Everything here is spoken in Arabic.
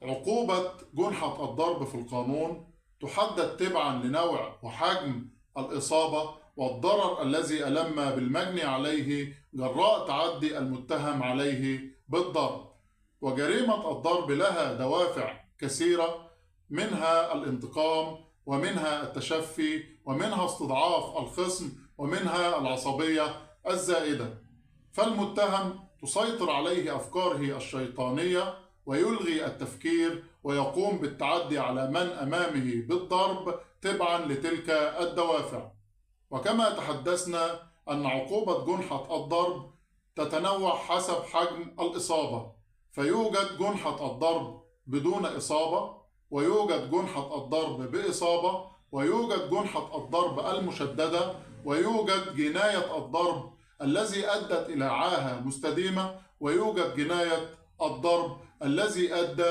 عقوبة جنحة الضرب في القانون تحدد تبعا لنوع وحجم الإصابة والضرر الذي ألم بالمجني عليه جراء تعدي المتهم عليه بالضرب. وجريمة الضرب لها دوافع كثيرة، منها الانتقام، ومنها التشفي، ومنها استضعاف الخصم، ومنها العصبية الزائدة. فالمتهم تسيطر عليه أفكاره الشيطانية ويلغي التفكير ويقوم بالتعدي على من أمامه بالضرب تبعا لتلك الدوافع. وكما تحدثنا أن عقوبة جنحة الضرب تتنوع حسب حجم الإصابة، فيوجد جنحة الضرب بدون إصابة، ويوجد جنحة الضرب بإصابة، ويوجد جنحة الضرب المشددة، ويوجد جناية الضرب الذي أدت إلى عاهة مستديمة، ويوجد جناية الضرب الذي أدى